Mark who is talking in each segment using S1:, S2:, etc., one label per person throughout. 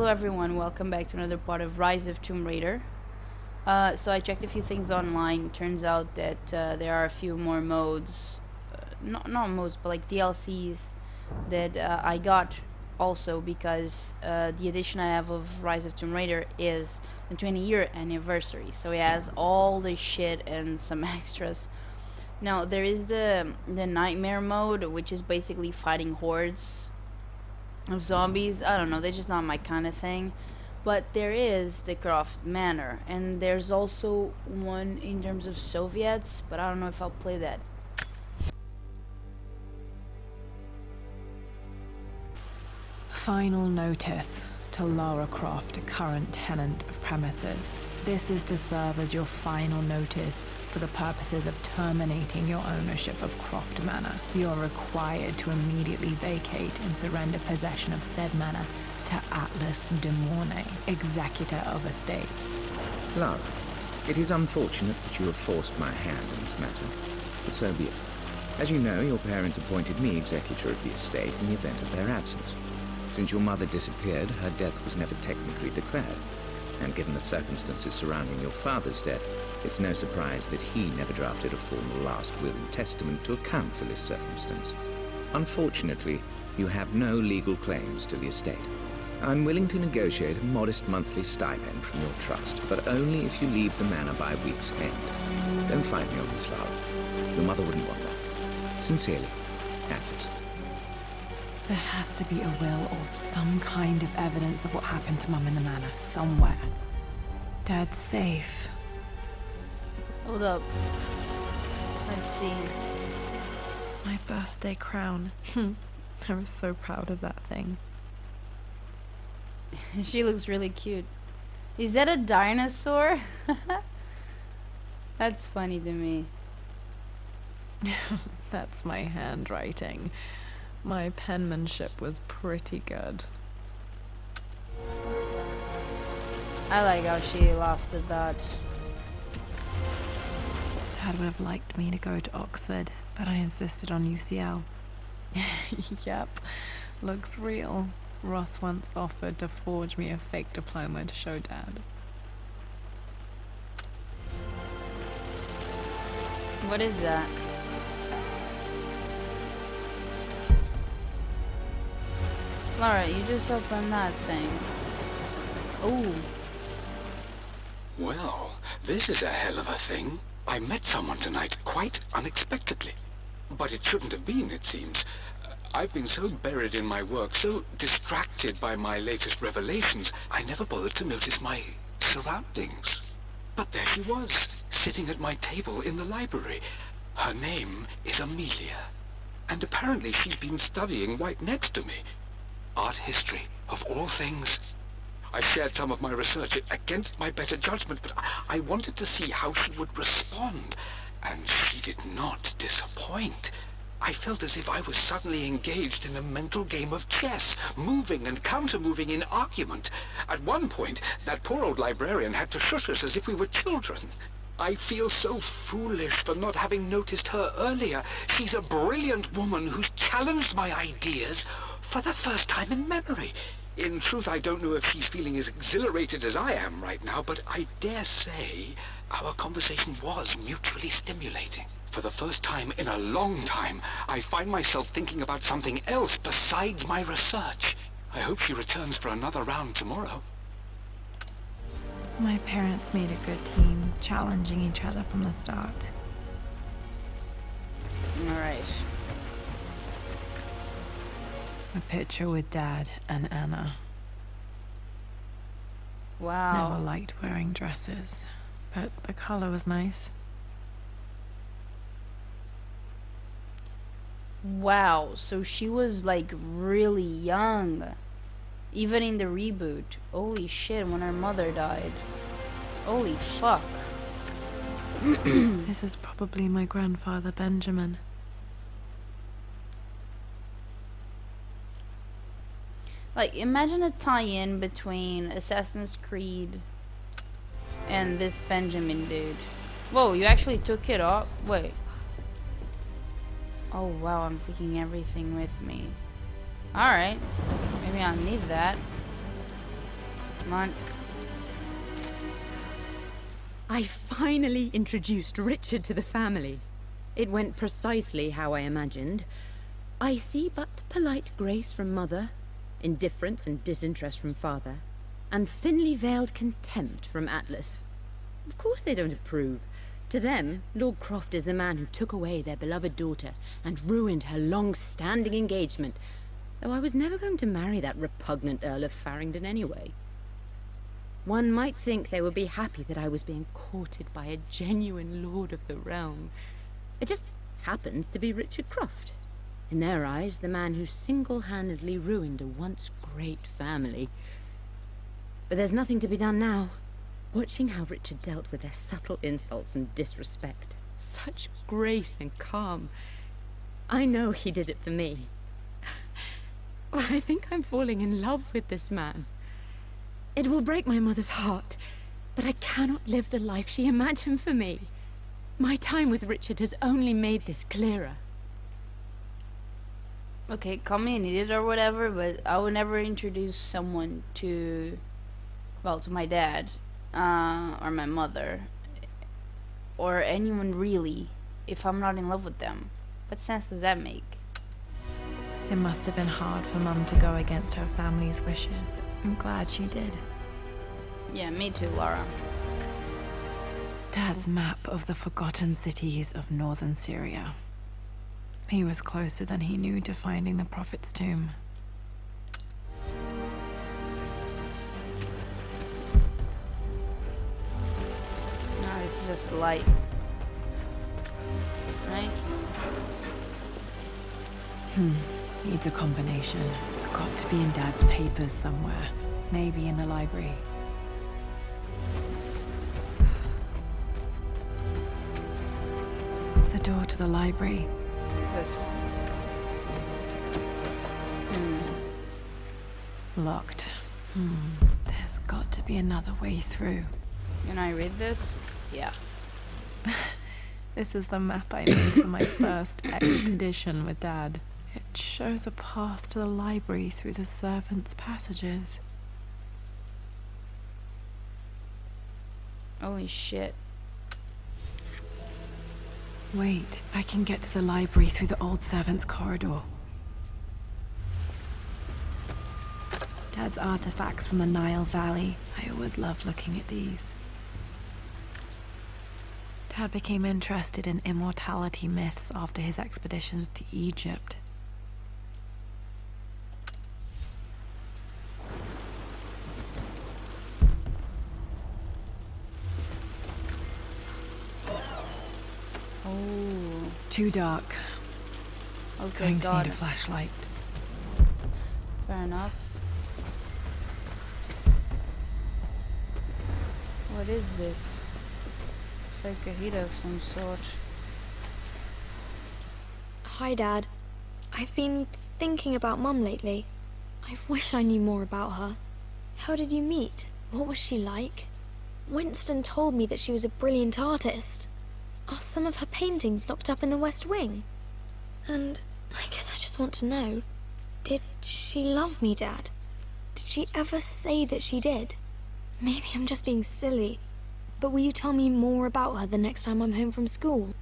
S1: Hello everyone, welcome back to another part of Rise of Tomb Raider. So I checked a few things online. Turns out that there are a few more modes, not modes, but like DLCs that I got also because the edition I have of Rise of Tomb Raider is the 20-year anniversary. So it has all the shit and some extras. Now there is the nightmare mode, which is basically fighting hordes of zombies. I don't know, they're just not my kind of thing. But there is the Croft Manor, and there's also one in terms of Soviets, but I don't know if I'll play that.
S2: Final notice to Lara Croft, current tenant of premises. This is to serve as your final notice for the purposes of terminating your ownership of Croft Manor. You are required to immediately vacate and surrender possession of said manor to Atlas de Mornay, executor of estates.
S3: Lara, it is unfortunate that you have forced my hand in this matter, but so be it. As you know, your parents appointed me executor of the estate in the event of their absence. Since your mother disappeared, her death was never technically declared. And given the circumstances surrounding your father's death, it's no surprise that he never drafted a formal last will and testament to account for this circumstance. Unfortunately, you have no legal claims to the estate. I'm willing to negotiate a modest monthly stipend from your trust, but only if you leave the manor by week's end. Don't fight me on this, Lara. Your mother wouldn't want that. Sincerely, Atlas.
S2: There has to be a will or some kind of evidence of what happened to Mum in the manor, somewhere. Dad's safe.
S1: Hold up. Let's see.
S2: My birthday crown. I was so proud of that thing.
S1: She looks really cute. Is that a dinosaur? That's funny to me.
S2: That's my handwriting. My penmanship was pretty good.
S1: I like how she laughed at that.
S2: Dad would have liked me to go to Oxford, but I insisted on UCL. Yep, looks real. Roth once offered to forge me a fake diploma to show Dad.
S1: What is that? Laura, you just opened that thing. Ooh.
S4: Well, this is a hell of a thing. I met someone tonight, quite unexpectedly. But it shouldn't have been, it seems. I've been so buried in my work, so distracted by my latest revelations, I never bothered to notice my surroundings. But there she was, sitting at my table in the library. Her name is Amelia. And apparently she's been studying right next to me. Art history, of all things. I shared some of my research against my better judgment, but I wanted to see how she would respond, and she did not disappoint. I felt as if I was suddenly engaged in a mental game of chess, moving and counter-moving in argument. At one point, that poor old librarian had to shush us as if we were children. I feel so foolish for not having noticed her earlier. She's a brilliant woman who's challenged my ideas for the first time in memory. In truth, I don't know if she's feeling as exhilarated as I am right now, but I dare say our conversation was mutually stimulating. For the first time in a long time, I find myself thinking about something else besides my research. I hope she returns for another round tomorrow.
S2: My parents made a good team, challenging each other from the start.
S1: Alright.
S2: A picture with Dad and Anna.
S1: Wow.
S2: Never liked wearing dresses, but the color was nice.
S1: Wow, so she was like really young. Even in the reboot. Holy shit, when her mother died. Holy fuck.
S2: This is probably my grandfather, Benjamin.
S1: Like, imagine a tie-in between Assassin's Creed and this Benjamin dude. Whoa, you actually took it off? Wait. Oh wow, I'm taking everything with me. Alright. Maybe I'll need that. Come on.
S5: I finally introduced Richard to the family. It went precisely how I imagined. I see but polite grace from mother, indifference and disinterest from father, and thinly veiled contempt from Atlas. Of course they don't approve. To them, Lord Croft is the man who took away their beloved daughter and ruined her long-standing engagement, though I was never going to marry that repugnant Earl of Farringdon anyway. One might think they would be happy that I was being courted by a genuine lord of the realm. It just happens to be Richard Croft. In their eyes, the man who single-handedly ruined a once great family. But there's nothing to be done now. Watching how Richard dealt with their subtle insults and disrespect. Such grace and calm. I know he did it for me. I think I'm falling in love with this man. It will break my mother's heart, but I cannot live the life she imagined for me. My time with Richard has only made this clearer.
S1: Okay, call me an idiot or whatever, but I would never introduce someone to, well, to my dad, or my mother, or anyone really, if I'm not in love with them. What sense does that make?
S2: It must have been hard for Mum to go against her family's wishes. I'm glad she did.
S1: Yeah, me too, Laura.
S2: Dad's map of the forgotten cities of northern Syria. He was closer than he knew to finding the Prophet's tomb.
S1: No, it's just light. Right?
S2: Needs a combination. It's got to be in Dad's papers somewhere. Maybe in the library. The door to the library.
S1: This one.
S2: Locked. There's got to be another way through.
S1: Can I read this? Yeah.
S2: This is the map I made for my first expedition with Dad. It shows a path to the library through the servants' passages.
S1: Holy shit.
S2: Wait, I can get to the library through the old servants' corridor. Dad's artifacts from the Nile Valley. I always loved looking at these. Dad became interested in immortality myths after his expeditions to Egypt.
S1: Oh.
S2: Too dark.
S1: Okay,
S2: Going to
S1: got
S2: need a
S1: it.
S2: flashlight.
S1: Fair enough. What is this? It's like a heater of some sort.
S6: Hi, Dad. I've been thinking about Mum lately. I wish I knew more about her. How did you meet? What was she like? Winston told me that she was a brilliant artist. Are some of her paintings locked up in the West Wing? And I guess I just want to know, did she love me, Dad? Did she ever say that she did? Maybe I'm just being silly, but will you tell me more about her the next time I'm home from school?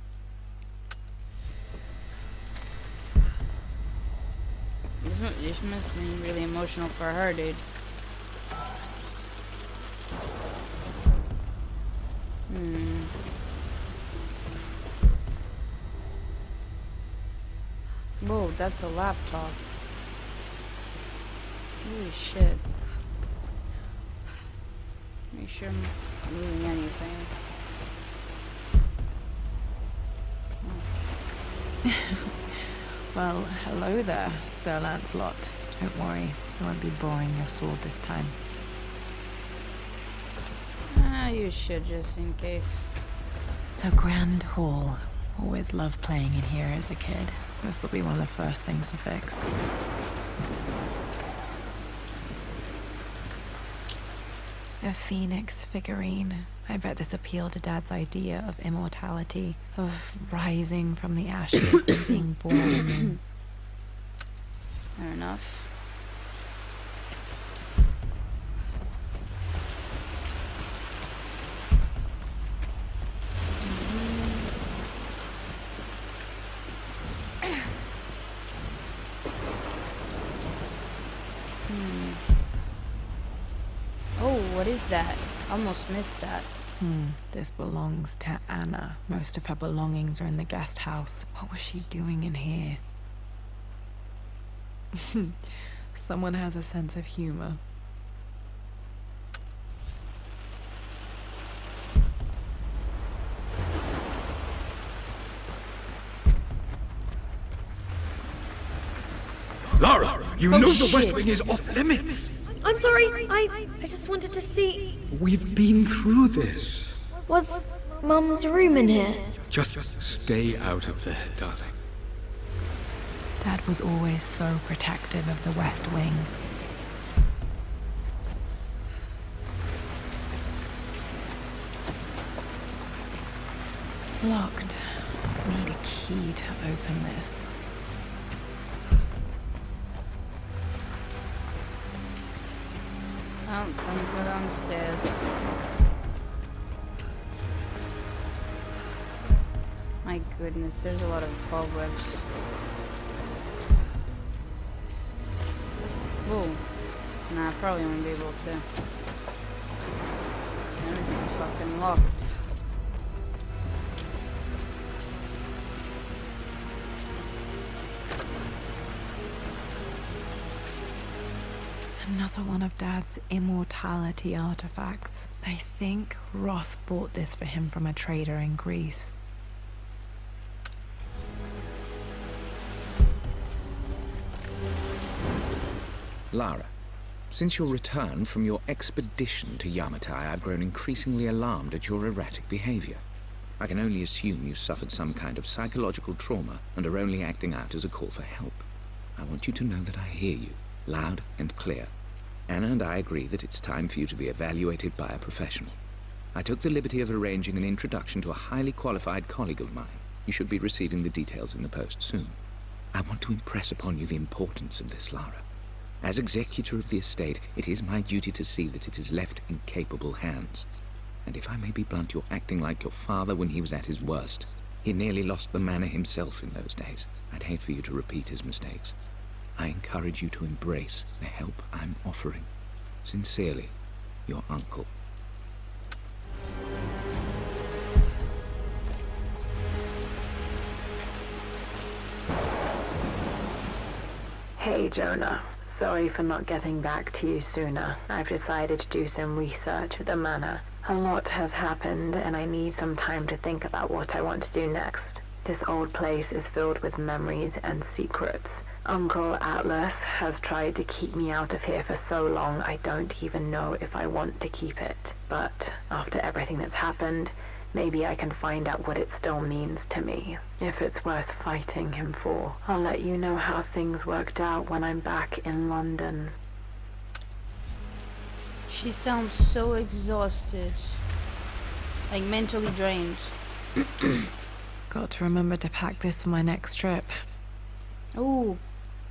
S1: This must have been really emotional for her, dude. Whoa, that's a laptop. Holy shit. Make sure I'm not reading anything.
S2: Well, hello there, Sir Lancelot. Don't worry, I won't be boring your sword this time.
S1: You should, just in case.
S2: The Grand Hall. Always loved playing in here as a kid. This will be one of the first things to fix. A phoenix figurine. I bet this appealed to Dad's idea of immortality, of rising from the ashes and being born anew.
S1: Fair enough. What is that? Almost missed that.
S2: This belongs to Anna. Most of her belongings are in the guest house. What was she doing in here? Someone has a sense of humor.
S4: Lara, you
S1: Oh,
S4: know the West
S1: shit.
S4: Wing is off limits.
S6: I'm sorry. I just wanted to see.
S4: We've been through this.
S6: Was Mum's room in here?
S4: Just stay out of there, darling.
S2: Dad was always so protective of the West Wing. Locked. Need a key to open this.
S1: Oh, don't go downstairs. My goodness, there's a lot of cobwebs. Whoa. Nah, I probably won't be able to. Everything's fucking locked.
S2: Another one of Dad's immortality artifacts. I think Roth bought this for him from a trader in Greece.
S3: Lara, since your return from your expedition to Yamatai, I've grown increasingly alarmed at your erratic behavior. I can only assume you suffered some kind of psychological trauma and are only acting out as a call for help. I want you to know that I hear you, loud and clear. Anna and I agree that it's time for you to be evaluated by a professional. I took the liberty of arranging an introduction to a highly qualified colleague of mine. You should be receiving the details in the post soon. I want to impress upon you the importance of this, Lara. As executor of the estate, it is my duty to see that it is left in capable hands. And if I may be blunt, you're acting like your father when he was at his worst. He nearly lost the manor himself in those days. I'd hate for you to repeat his mistakes. I encourage you to embrace the help I'm offering. Sincerely, your uncle.
S2: Hey, Jonah. Sorry for not getting back to you sooner. I've decided to do some research at the manor. A lot has happened, and I need some time to think about what I want to do next. This old place is filled with memories and secrets. Uncle Atlas has tried to keep me out of here for so long I don't even know if I want to keep it. But after everything that's happened, maybe I can find out what it still means to me. If it's worth fighting him for. I'll let you know how things worked out when I'm back in London.
S1: She sounds so exhausted. Like mentally drained.
S2: Got to remember to pack this for my next trip.
S1: Ooh,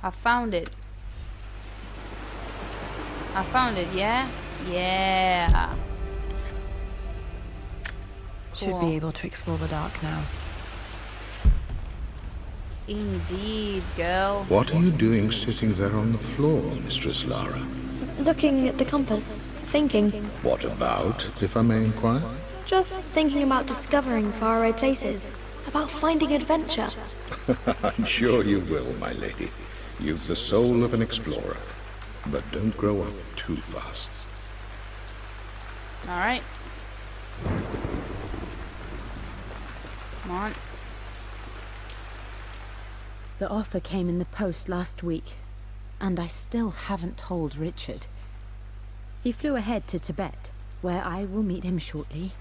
S1: I found it. I found it, yeah? Yeah.
S2: Should
S1: Cool.
S2: be able to explore the dark now.
S1: Indeed, girl.
S7: What are you doing sitting there on the floor, Mistress Lara?
S6: Looking at the compass, thinking.
S7: What about, if I may inquire?
S6: Just thinking about discovering faraway places, about finding adventure.
S7: I'm sure you will, my lady. You've the soul of an explorer. But don't grow up too fast.
S1: Alright. Come on.
S5: The offer came in the post last week, and I still haven't told Richard. He flew ahead to Tibet, where I will meet him shortly.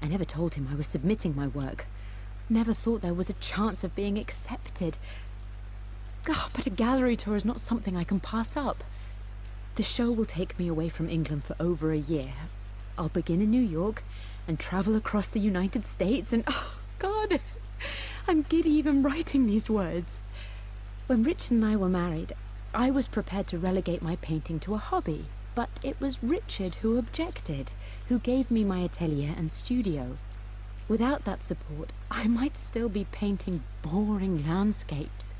S5: I never told him I was submitting my work. Never thought there was a chance of being accepted. But a gallery tour is not something I can pass up. The show will take me away from England for over a year. I'll begin in New York and travel across the United States and... oh, God! I'm giddy even writing these words. When Richard and I were married, I was prepared to relegate my painting to a hobby. But it was Richard who objected, who gave me my atelier and studio. Without that support, I might still be painting boring landscapes.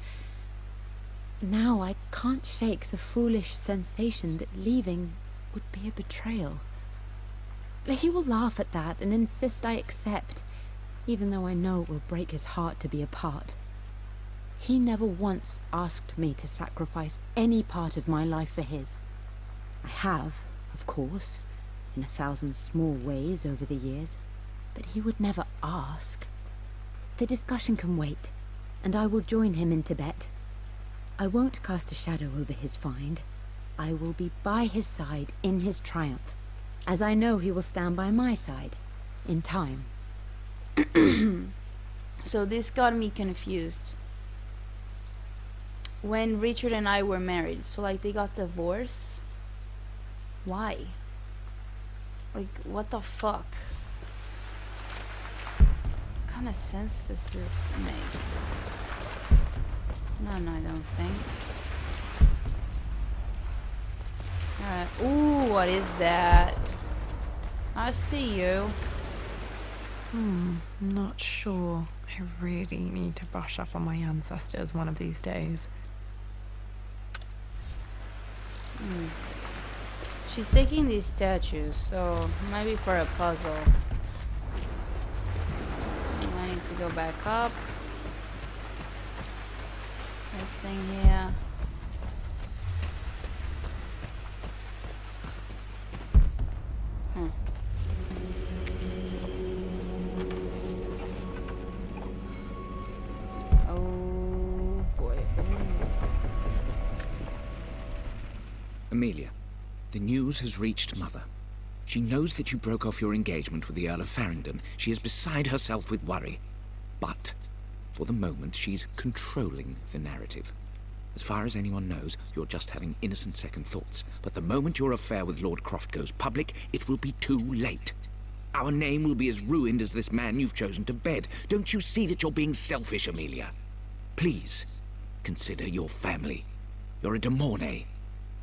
S5: Now I can't shake the foolish sensation that leaving would be a betrayal. He will laugh at that and insist I accept, even though I know it will break his heart to be apart. He never once asked me to sacrifice any part of my life for his. I have, of course, in 1,000 small ways over the years, but he would never ask. The discussion can wait, and I will join him in Tibet. I won't cast a shadow over his find. I will be by his side in his triumph, as I know he will stand by my side, in time.
S1: So this got me confused. When Richard and I were married, so like they got divorced? Why? Like, what the fuck? What kind of sense does this make? None, I don't think. Alright. Ooh, what is that? I see you.
S2: Not sure. I really need to brush up on my ancestors one of these days.
S1: She's taking these statues, so maybe for a puzzle. I need to go back up. This thing here. Oh boy.
S3: Amelia, the news has reached Mother. She knows that you broke off your engagement with the Earl of Farringdon. She is beside herself with worry. But, for the moment, she's controlling the narrative. As far as anyone knows, you're just having innocent second thoughts. But the moment your affair with Lord Croft goes public, it will be too late. Our name will be as ruined as this man you've chosen to bed. Don't you see that you're being selfish, Amelia? Please, consider your family. You're a de Mornay.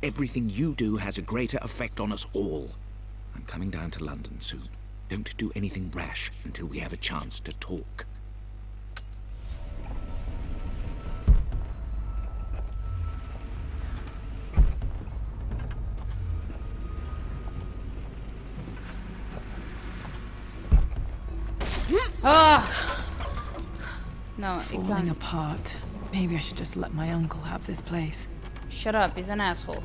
S3: Everything you do has a greater effect on us all. I'm coming down to London soon. Don't do anything rash until we have a chance to talk.
S1: Ah! No, it
S2: Falling
S1: can't.
S2: apart. Maybe I should just let my uncle have this place.
S1: Shut up, he's an asshole.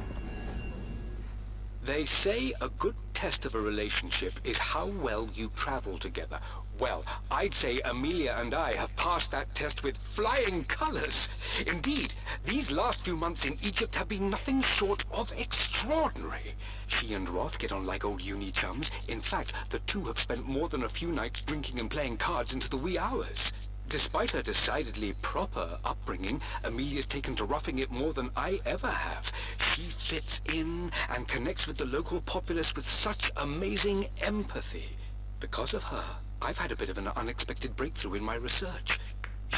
S4: They say a good test of a relationship is how well you travel together. Well, I'd say Amelia and I have passed that test with flying colors. Indeed, these last few months in Egypt have been nothing short of extraordinary. She and Roth get on like old uni chums. In fact, the two have spent more than a few nights drinking and playing cards into the wee hours. Despite her decidedly proper upbringing, Amelia's taken to roughing it more than I ever have. She fits in and connects with the local populace with such amazing empathy. Because of her, I've had a bit of an unexpected breakthrough in my research.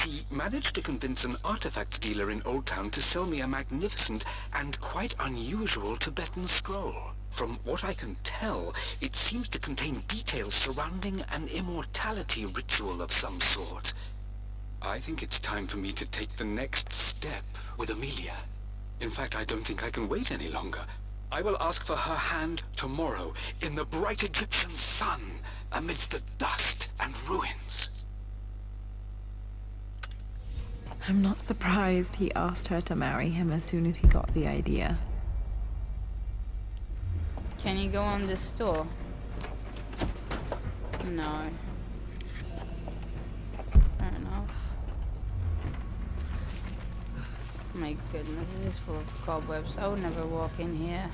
S4: She managed to convince an artifact dealer in Old Town to sell me a magnificent and quite unusual Tibetan scroll. From what I can tell, it seems to contain details surrounding an immortality ritual of some sort. I think it's time for me to take the next step with Amelia. In fact, I don't think I can wait any longer. I will ask for her hand tomorrow in the bright Egyptian sun amidst the dust and ruins.
S2: I'm not surprised he asked her to marry him as soon as he got the idea.
S1: Can you go on this door? No. Fair enough. My goodness, this is full of cobwebs. I would never walk in here.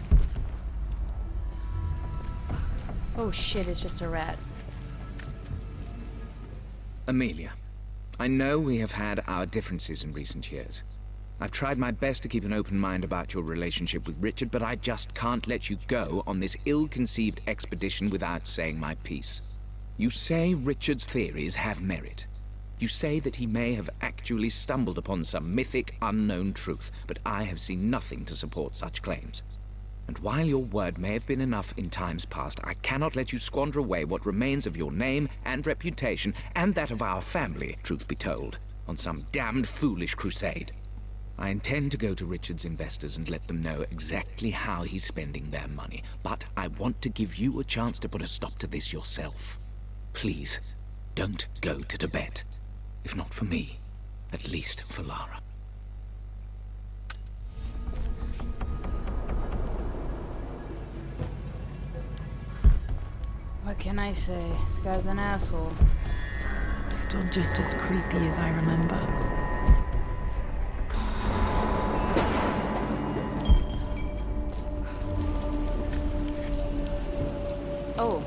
S1: Oh shit, it's just a rat.
S3: Amelia, I know we have had our differences in recent years. I've tried my best to keep an open mind about your relationship with Richard, but I just can't let you go on this ill-conceived expedition without saying my piece. You say Richard's theories have merit. You say that he may have actually stumbled upon some mythic, unknown truth, but I have seen nothing to support such claims. And while your word may have been enough in times past, I cannot let you squander away what remains of your name and reputation, and that of our family, truth be told, on some damned foolish crusade. I intend to go to Richard's investors and let them know exactly how he's spending their money, but I want to give you a chance to put a stop to this yourself. Please, don't go to Tibet. If not for me, at least for Lara.
S1: What can I say? This guy's an asshole.
S2: Still just as creepy as I remember.
S1: Oh.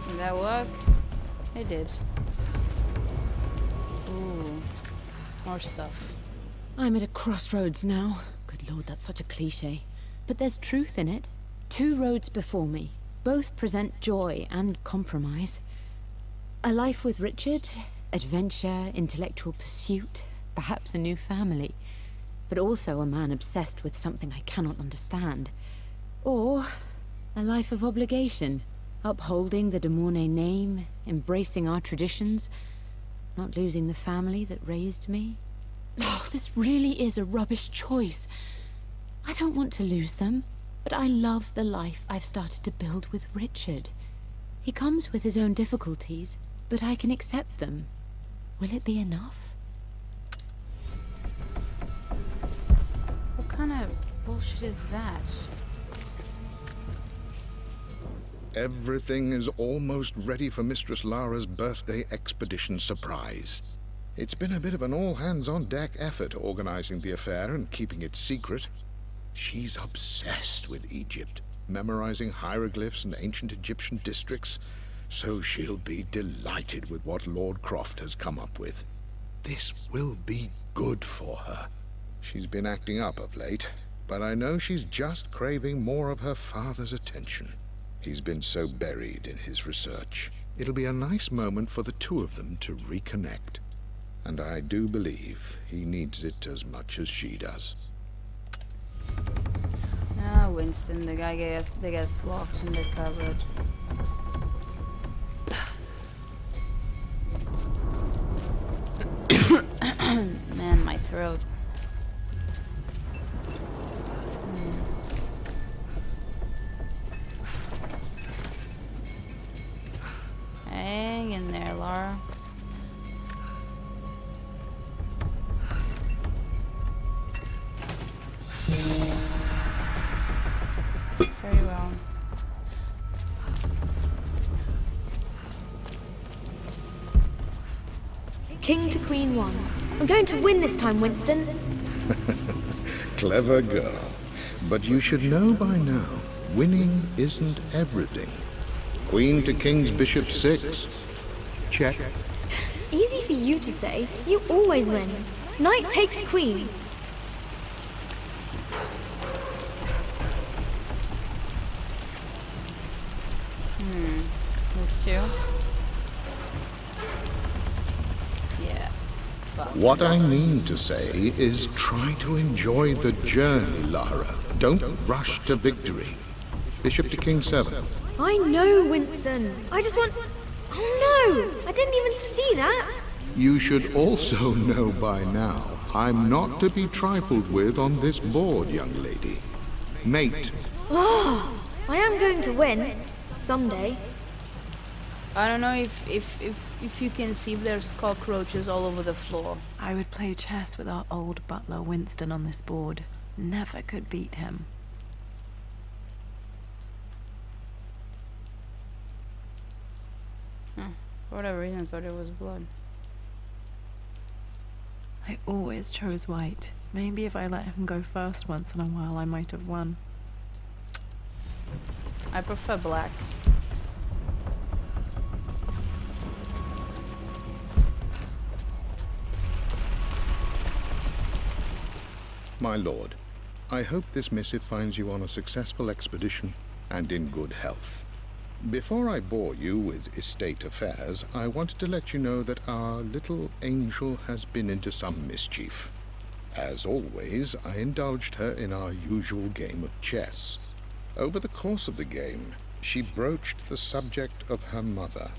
S1: Did that work? It did. Ooh. More stuff.
S5: I'm at a crossroads now. Good lord, that's such a cliche. But there's truth in it. 2 roads before me. Both present joy and compromise. A life with Richard, adventure, intellectual pursuit, perhaps a new family. But also a man obsessed with something I cannot understand. Or a life of obligation, upholding the de Mornay name, embracing our traditions, not losing the family that raised me. Oh, this really is a rubbish choice. I don't want to lose them, but I love the life I've started to build with Richard. He comes with his own difficulties, but I can accept them. Will it be enough?
S1: What kind of bullshit is that?
S7: Everything is almost ready for Mistress Lara's birthday expedition surprise. It's been a bit of an all-hands-on-deck effort organizing the affair and keeping it secret. She's obsessed with Egypt, memorizing hieroglyphs and ancient Egyptian districts, so she'll be delighted with what Lord Croft has come up with. This will be good for her. She's been acting up of late, but I know she's just craving more of her father's attention. He's been so buried in his research. It'll be a nice moment for the 2 of them to reconnect. And I do believe he needs it as much as she does.
S1: Ah, Winston, the guy gets locked in the cupboard. Man, my throat. Hang in there, Lara. Very well.
S6: King to Queen 1. I'm going to win this time, Winston.
S7: Clever girl. But you should know by now, winning isn't everything. Queen to King's Bishop 6. Check.
S6: Easy for you to say. You always win. Knight takes Queen.
S1: Those 2. Yeah. Fuck.
S7: What I mean to say is try to enjoy the journey, Lara. Don't rush to victory. Bishop to King 7.
S6: I know, Winston. I just want... Oh no! I didn't even see that!
S7: You should also know by now, I'm not to be trifled with on this board, young lady. Mate.
S6: Oh, I am going to win. Someday.
S1: I don't know if you can see if there's cockroaches all over the floor.
S2: I would play chess with our old butler Winston on this board. Never could beat him.
S1: For whatever reason, I thought it was blood.
S2: I always chose white. Maybe if I let him go first once in a while, I might have won.
S1: I prefer black.
S7: My lord, I hope this missive finds you on a successful expedition and in good health. Before I bore you with estate affairs, I wanted to let you know that our little angel has been into some mischief. As always, I indulged her in our usual game of chess. Over the course of the game, she broached the subject of her mother.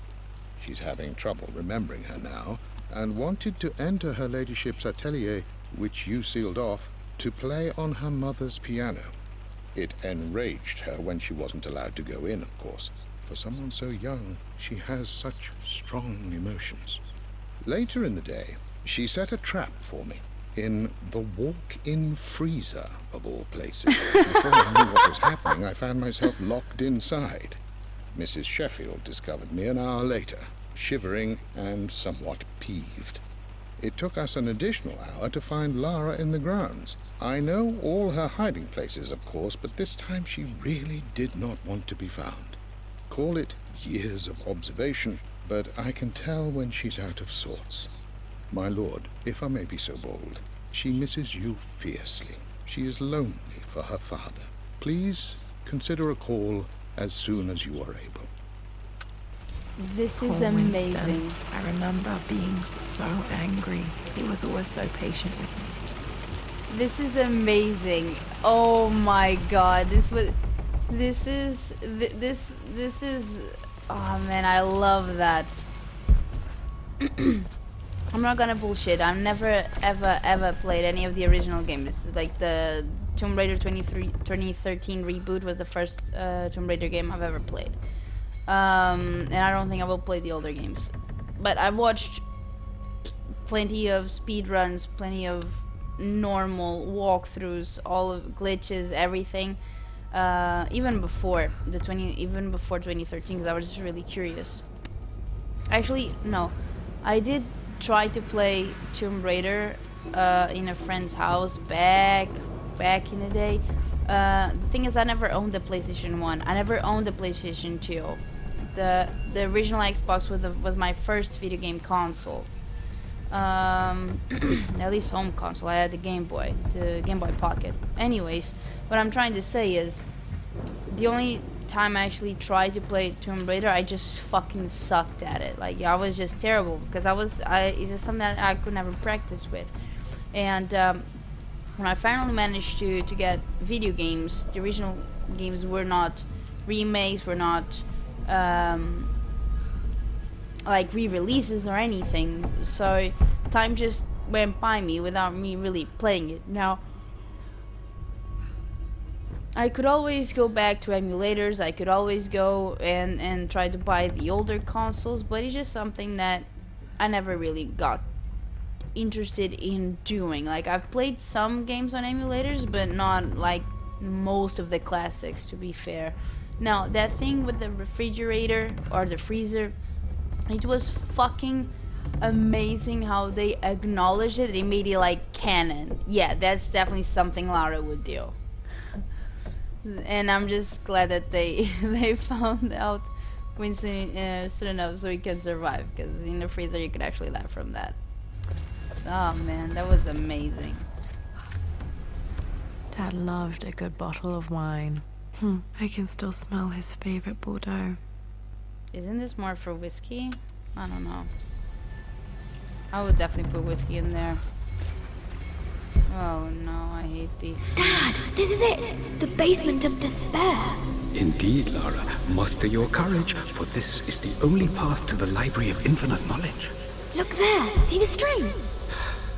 S7: she's having trouble remembering her now, and wanted to enter her ladyship's atelier, which you sealed off, to play on her mother's piano. It enraged her when she wasn't allowed to go in, of course. For someone so young, she has such strong emotions. Later in the day, she set a trap for me in the walk-in freezer, of all places. Before I knew what was happening, I found myself locked inside. Mrs. Sheffield discovered me an hour later, shivering and somewhat peeved. It took us an additional hour to find Lara in the grounds. I know all her hiding places, of course, but this time she really did not want to be found. Call it years of observation, but I can tell when she's out of sorts. My lord, if I may be so bold, she misses you fiercely. She is lonely for her father. Please consider a call as soon as you are able.
S1: This is
S2: Poor
S1: amazing.
S2: Winston. I remember being so angry. He was always so patient with me.
S1: This is amazing. Oh my god. This is oh man, I love that. I'm not gonna bullshit. I've never ever played any of the original games. Like the Tomb Raider 2013 reboot was the first Tomb Raider game I've ever played. And I don't think I will play the older games. But I've watched plenty of speedruns, plenty of normal walkthroughs, all of glitches, everything. Even before 2013, because I was just really curious. Actually, no, I did try to play Tomb Raider in a friend's house back in the day. The thing is, I never owned the PlayStation 1. I never owned the PlayStation 2. The original Xbox was my first video game console. At least home console. I had the Game Boy Pocket. Anyways, what I'm trying to say is, the only time I actually tried to play Tomb Raider, I just fucking sucked at it. Like, I was just terrible because it's just something that I could never practice with. And when I finally managed to get video games, the original games were not remakes, were not like re-releases or anything. So time just went by me without me really playing it. Now, I could always go back to emulators. I could always go and try to buy the older consoles, but it's just something that I never really got interested in doing. Like, I've played some games on emulators, but not like most of the classics, to be fair. Now, that thing with the refrigerator or the freezer, it was fucking amazing how they acknowledged it. They made it like canon. Yeah, that's definitely something Lara would do. And I'm just glad that they found out Winston soon enough so he could survive, because in the freezer you could actually laugh from that. Oh man, that was amazing.
S2: Dad loved a good bottle of wine. I can still smell his favorite Bordeaux.
S1: Isn't this more for whiskey? I don't know. I would definitely put whiskey in there. Oh no, I hate these.
S6: Dad, this is it! The basement of despair!
S4: Indeed, Lara. Muster your courage, for this is the only path to the Library of Infinite Knowledge.
S6: Look there! See the string?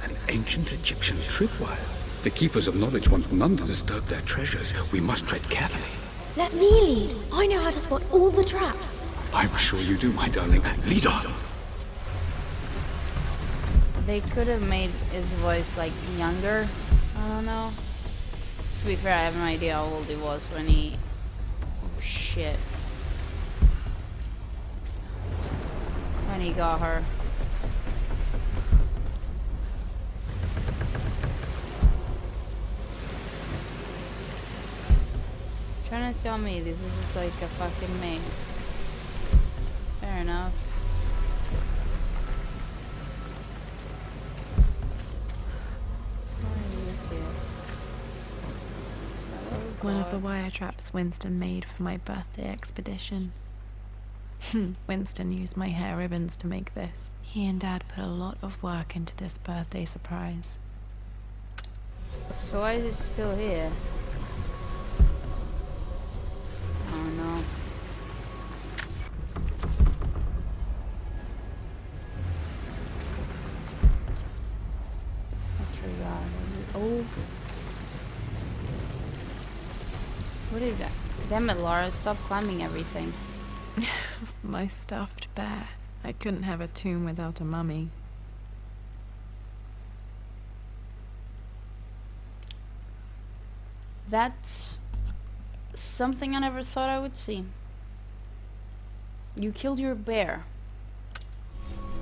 S4: An ancient Egyptian tripwire. The Keepers of Knowledge want none to disturb their treasures. We must tread carefully.
S6: Let me lead. I know how to spot all the traps.
S4: I'm sure you do, my darling. Lead on!
S1: They could have made his voice like younger. I don't know. To be fair, I have no idea how old he was when he... Oh shit. When he got her. Trying to tell me this is just like a fucking maze. Fair enough.
S2: One of the wire traps Winston made for my birthday expedition. Winston used my hair ribbons to make this. He and Dad put a lot of work into this birthday surprise.
S1: So why is it still here? Oh no. What is that? Damn it, Lara, stop climbing everything.
S2: My stuffed bear. I couldn't have a tomb without a mummy.
S1: That's something I never thought I would see. You killed your bear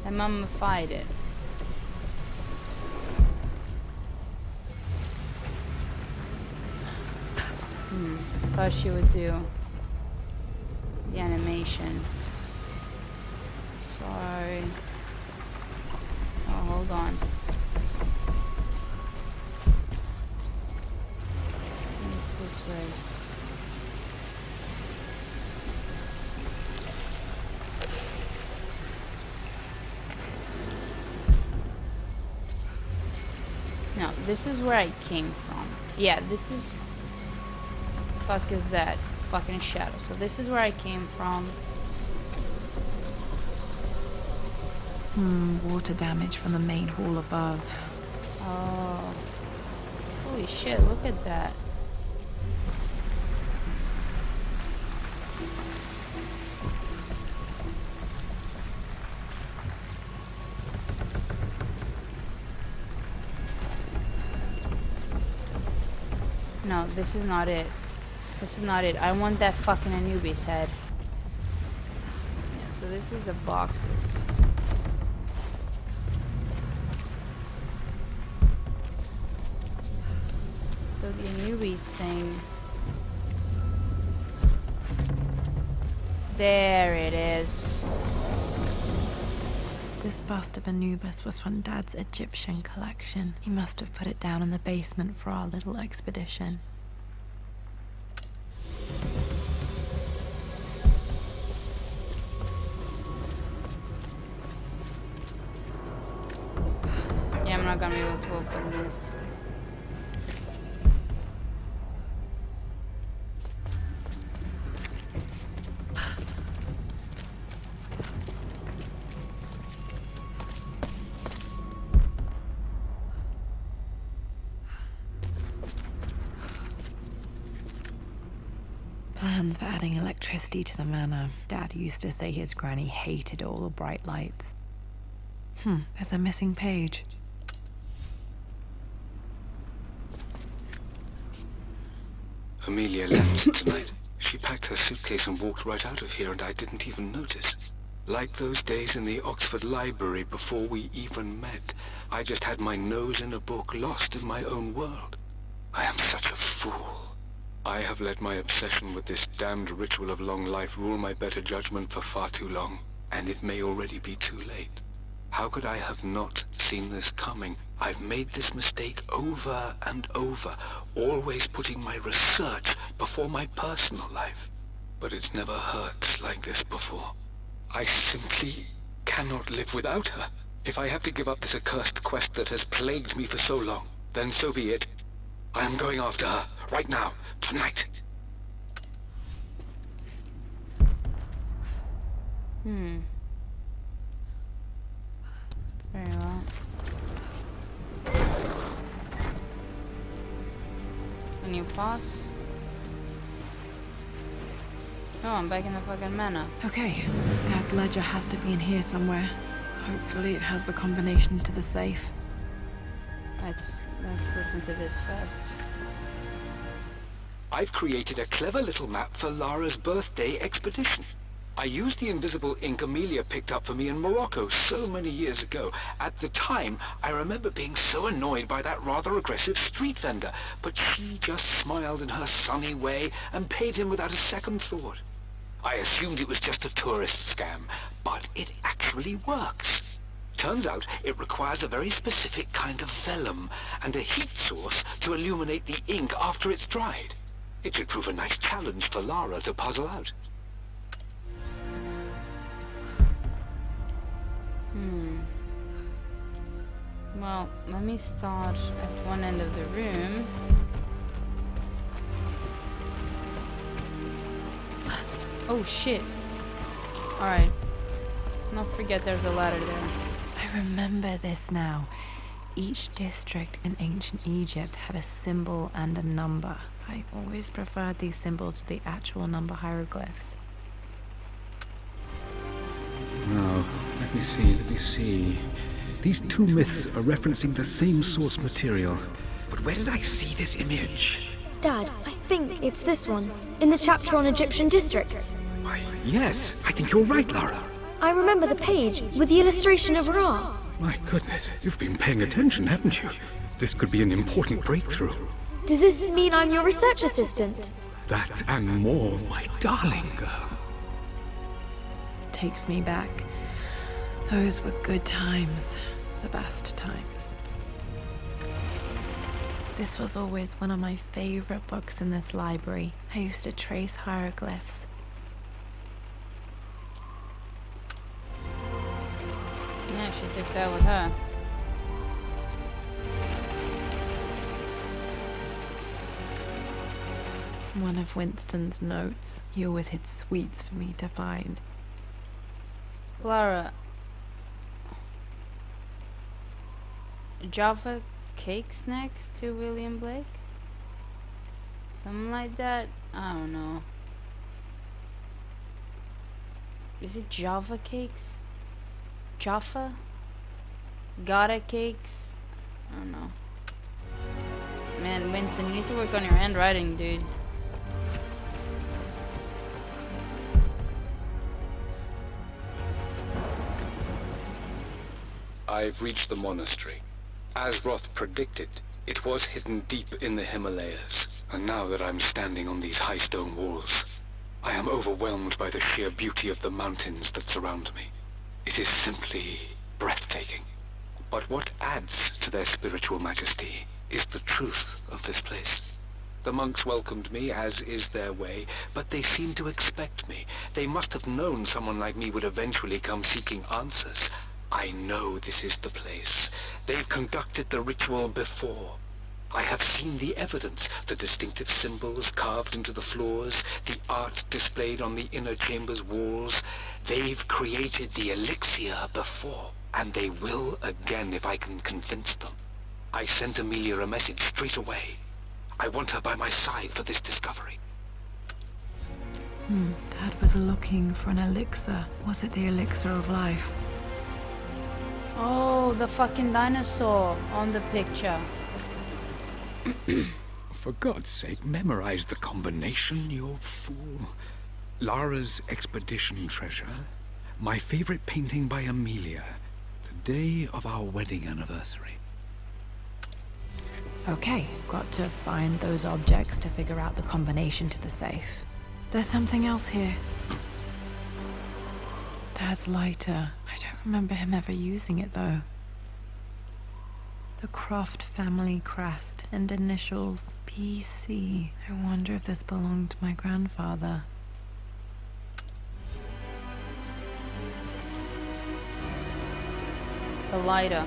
S1: and mummified it. Thought she would do the animation. Sorry. Oh, hold on. It's this way. No, this is where I came from. Yeah, this is... Fuck is that? Fucking shadow. So this is where I came from.
S2: Water damage from the main hall above.
S1: Oh. Holy shit, look at that. No, this is not it. This is not it. I want that fucking Anubis head. Yeah, so this is the boxes. So the Anubis thing. There it is.
S2: This bust of Anubis was from Dad's Egyptian collection. He must have put it down in the basement for our little expedition.
S1: Yeah, I'm not gonna be able to open this.
S2: Plans for adding electricity to the manor. Dad used to say his granny hated all the bright lights. There's a missing page.
S4: Amelia left tonight. She packed her suitcase and walked right out of here, and I didn't even notice. Like those days in the Oxford Library before we even met, I just had my nose in a book, lost in my own world. I am such a fool. I have let my obsession with this damned ritual of long life rule my better judgment for far too long, and it may already be too late. How could I have not seen this coming? I've made this mistake over and over, always putting my research before my personal life. But it's never hurt like this before. I simply cannot live without her. If I have to give up this accursed quest that has plagued me for so long, then so be it. I am going after her, right now, tonight.
S1: Very well. Can you pause? Oh, I'm back in the fucking manor.
S2: Okay, Dad's ledger has to be in here somewhere. Hopefully it has the combination to the safe.
S1: Let's listen to this first.
S4: I've created a clever little map for Lara's birthday expedition. I used the invisible ink Amelia picked up for me in Morocco so many years ago. At the time, I remember being so annoyed by that rather aggressive street vendor, but she just smiled in her sunny way and paid him without a second thought. I assumed it was just a tourist scam, but it actually works. Turns out it requires a very specific kind of vellum and a heat source to illuminate the ink after it's dried. It should prove a nice challenge for Lara to puzzle out.
S1: Well, let me start at one end of the room. Oh shit. Alright. Don't forget there's a ladder there.
S2: I remember this now. Each district in ancient Egypt had a symbol and a number. I always preferred these symbols to the actual number hieroglyphs.
S8: Now, let me see. These two myths are referencing the same source material. But where did I see this image?
S6: Dad, I think it's this one, in the chapter on Egyptian districts.
S8: Why, yes, I think you're right, Lara.
S6: I remember the page with the illustration of Ra.
S8: My goodness, you've been paying attention, haven't you? This could be an important breakthrough.
S6: Does this mean I'm your research assistant?
S8: That and more, my darling girl.
S2: Takes me back. Those were good times. The best times. This was always one of my favorite books in this library. I used to trace hieroglyphs.
S1: Yeah, she took that with her.
S2: One of Winston's notes. He always hid sweets for me to find.
S1: Clara. Java cakes next to William Blake? Something like that? I don't know. Is it Java cakes? Jaffa? Gata cakes? I don't know. Man, Winston, you need to work on your handwriting, dude.
S4: I've reached the monastery. As Roth predicted, it was hidden deep in the Himalayas. And now that I'm standing on these high stone walls, I am overwhelmed by the sheer beauty of the mountains that surround me. It is simply breathtaking. But what adds to their spiritual majesty is the truth of this place. The monks welcomed me, as is their way, but they seemed to expect me. They must have known someone like me would eventually come seeking answers. I know this is the place. They've conducted the ritual before. I have seen the evidence, the distinctive symbols carved into the floors, the art displayed on the inner chamber's walls. They've created the elixir before, and they will again if I can convince them. I sent Amelia a message straight away. I want her by my side for this discovery.
S2: Dad was looking for an elixir. Was it the elixir of life?
S1: Oh, the fucking dinosaur on the picture.
S8: For God's sake, memorize the combination, you fool. Lara's expedition treasure. My favorite painting by Amelia. The day of our wedding anniversary.
S2: Okay, got to find those objects to figure out the combination to the safe. There's something else here. Dad's lighter. I don't remember him ever using it, though. The Croft family crest and initials PC. I wonder if this belonged to my grandfather.
S1: The lighter.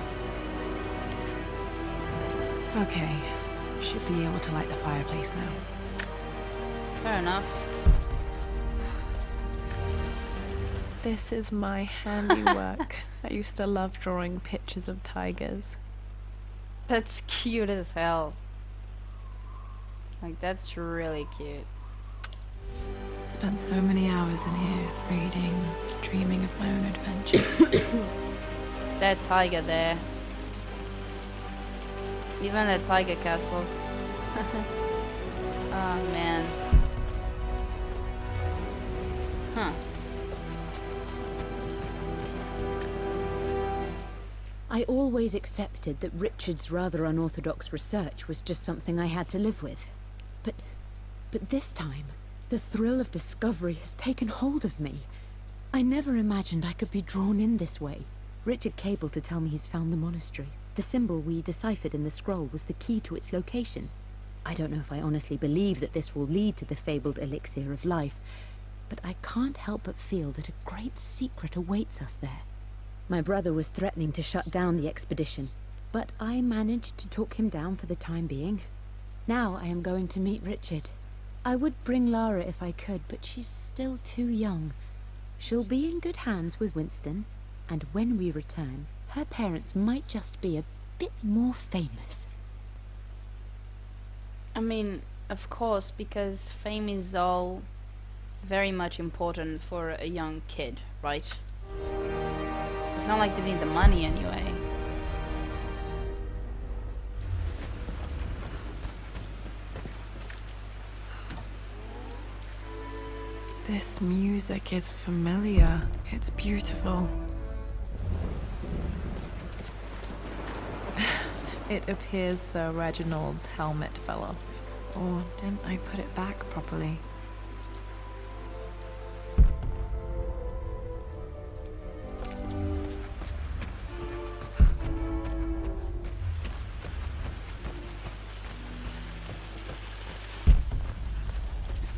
S2: Okay, should be able to light the fireplace now.
S1: Fair enough.
S2: This is my handiwork. I used to love drawing pictures of tigers.
S1: That's cute as hell. Like, that's really cute.
S2: Spent so many hours in here, reading, dreaming of my own adventures.
S1: That tiger there. Even that tiger castle. Oh man. Huh.
S5: I always accepted that Richard's rather unorthodox research was just something I had to live with. But this time, the thrill of discovery has taken hold of me. I never imagined I could be drawn in this way. Richard cabled to tell me he's found the monastery. The symbol we deciphered in the scroll was the key to its location. I don't know if I honestly believe that this will lead to the fabled elixir of life, but I can't help but feel that a great secret awaits us there. My brother was threatening to shut down the expedition, but I managed to talk him down for the time being. Now I am going to meet Richard. I would bring Lara if I could, but she's still too young. She'll be in good hands with Winston, and when we return, her parents might just be a bit more famous.
S1: I mean, of course, because fame is all very much important for a young kid, right? It's not like they need the money anyway.
S2: This music is familiar. It's beautiful. It appears Sir Reginald's helmet fell off. Or didn't I put it back properly?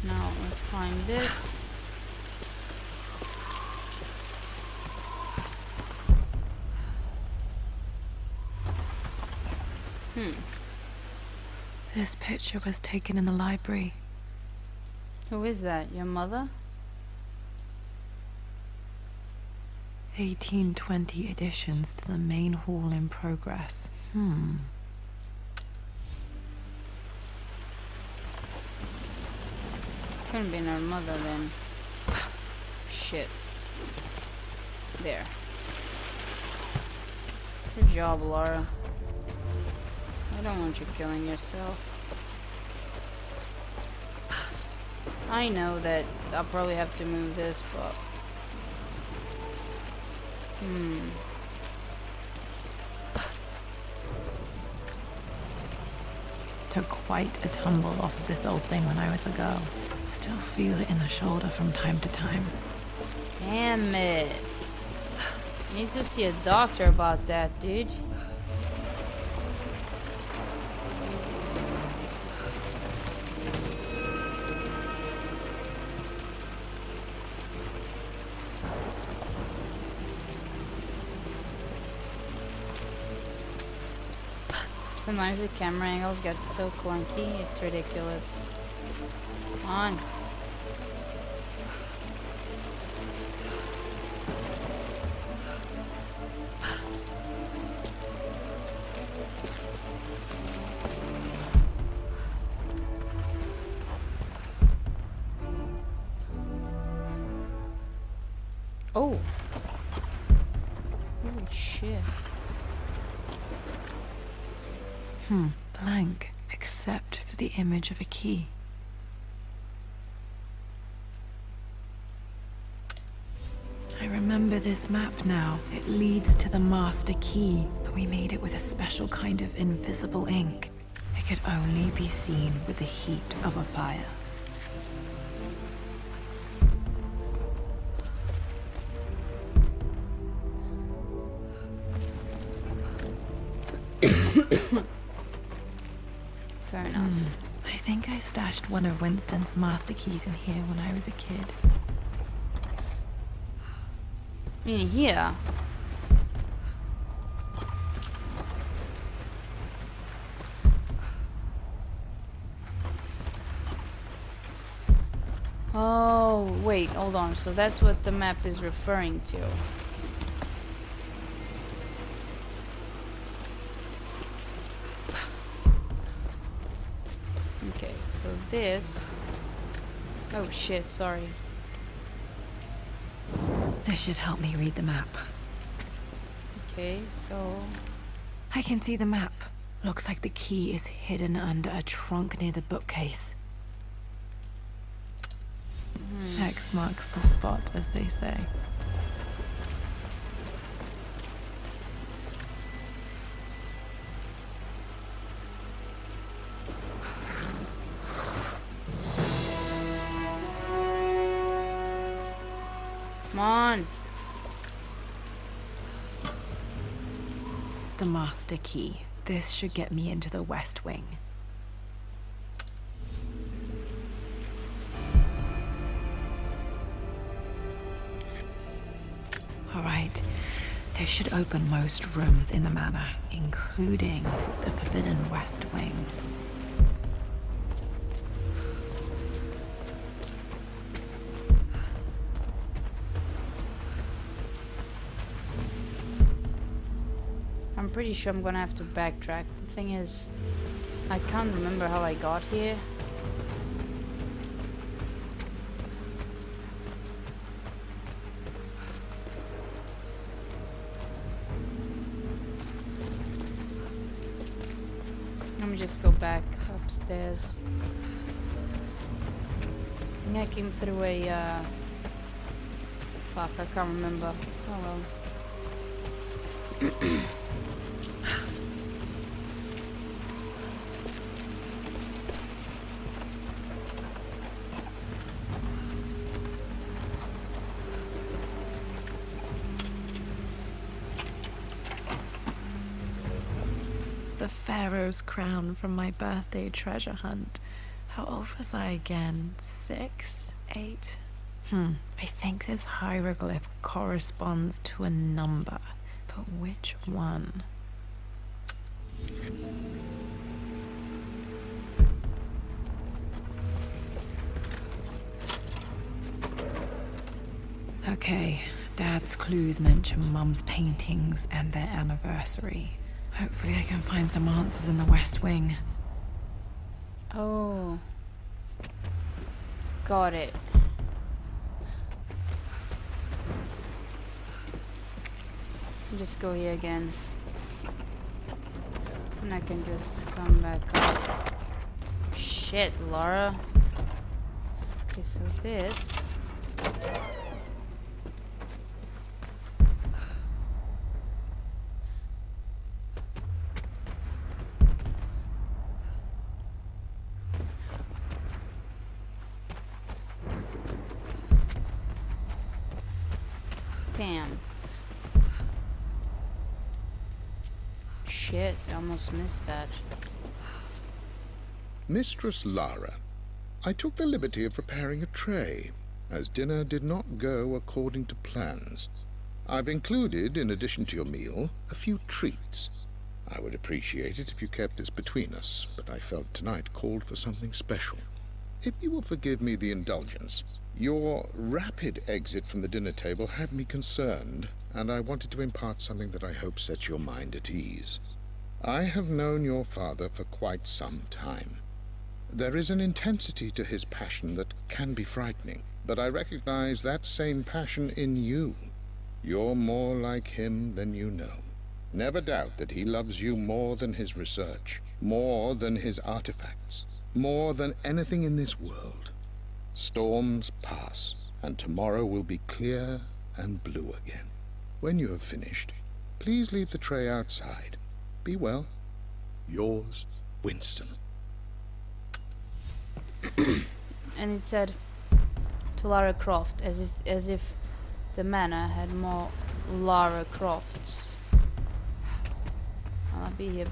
S1: Now let's climb this.
S2: This picture was taken in the library.
S1: Who is that? Your mother?
S2: 1820 additions to the main hall in progress.
S1: Couldn't be her mother then. Shit. There. Good job, Laura. I don't want you killing yourself. I know that I'll probably have to move this, but...
S2: Took quite a tumble off of this old thing when I was a girl. Still feel it in the shoulder from time to time.
S1: Damn it. You need to see a doctor about that, dude. Sometimes the camera angles get so clunky, it's ridiculous. Come on. Oh. Holy shit.
S2: Blank, except for the image of a key. I remember this map now. It leads to the master key, but we made it with a special kind of invisible ink. It could only be seen with the heat of a fire.
S1: Fair enough.
S2: I think I stashed one of Winston's master keys in here when I was a kid.
S1: In here? Oh, wait, hold on. So that's what the map is referring to. Okay, so this... Oh shit, sorry.
S2: This should help me read the map.
S1: Okay, so...
S2: I can see the map. Looks like the key is hidden under a trunk near the bookcase. X marks the spot, as they say.
S1: Come on!
S2: The master key. This should get me into the West Wing. All right. This should open most rooms in the manor, including the Forbidden West Wing.
S1: I'm I'm pretty sure I'm gonna have to backtrack. The thing is, I can't remember how I got here. Let me just go back upstairs. I think I came through a, fuck, I can't remember. Oh well.
S2: The Pharaoh's crown from my birthday treasure hunt. How old was I again? 6? 8? I think this hieroglyph corresponds to a number. But which one? Okay, Dad's clues mention Mum's paintings and their anniversary. Hopefully I can find some answers in the West Wing.
S1: Oh. Got it. Just go here again. And I can just come back up. Shit, Laura. Okay, so this... Damn. Shit, I almost missed that.
S7: Mistress Lara, I took the liberty of preparing a tray, as dinner did not go according to plans. I've included, in addition to your meal, a few treats. I would appreciate it if you kept this between us, but I felt tonight called for something special. If you will forgive me the indulgence, your rapid exit from the dinner table had me concerned, and I wanted to impart something that I hope sets your mind at ease. I have known your father for quite some time. There is an intensity to his passion that can be frightening, but I recognize that same passion in you. You're more like him than you know. Never doubt that he loves you more than his research, more than his artifacts, more than anything in this world. Storms pass, and tomorrow will be clear and blue again. When you have finished, please leave the tray outside. Be well. Yours, Winston.
S1: And it said to Lara Croft, as if the manor had more Lara Crofts. I'll be here.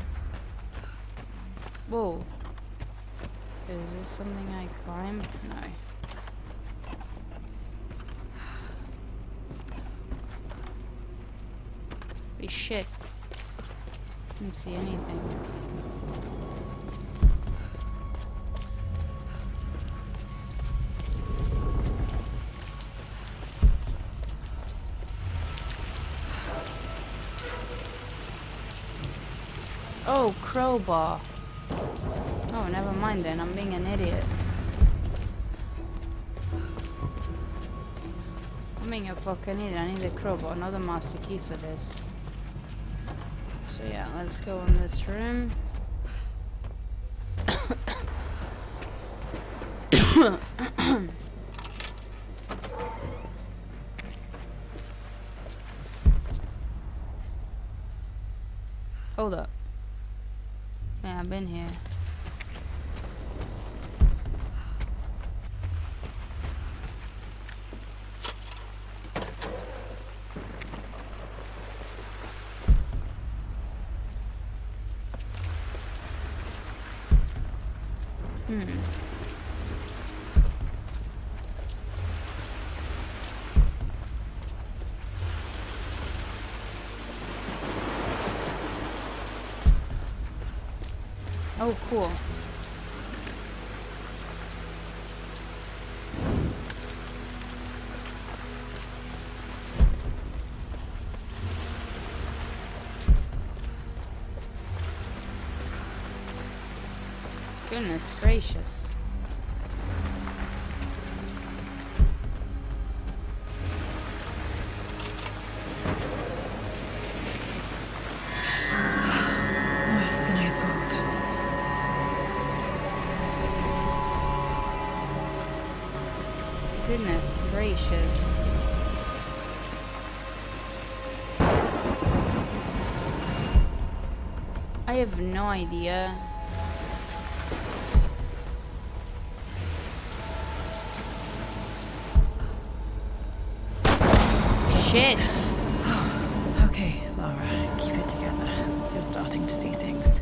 S1: Whoa. Is this something I climb? No. Holy shit. Didn't see anything. Oh, crowbar. Oh, never mind then. I'm being an idiot. I'm being a fucking idiot. I need a crowbar, not a master key for this. So yeah, let's go in this room. Hold up. Yeah, I've been here. Oh, cool. Goodness gracious.
S2: Worse than I thought.
S1: Goodness gracious. I have no idea. Shit.
S2: Okay, Lara, keep it together. You're starting to see things.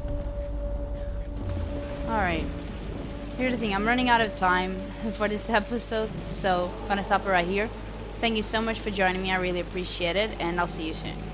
S1: Alright. Here's the thing, I'm running out of time for this episode, so I'm gonna stop it right here. Thank you so much for joining me, I really appreciate it, and I'll see you soon.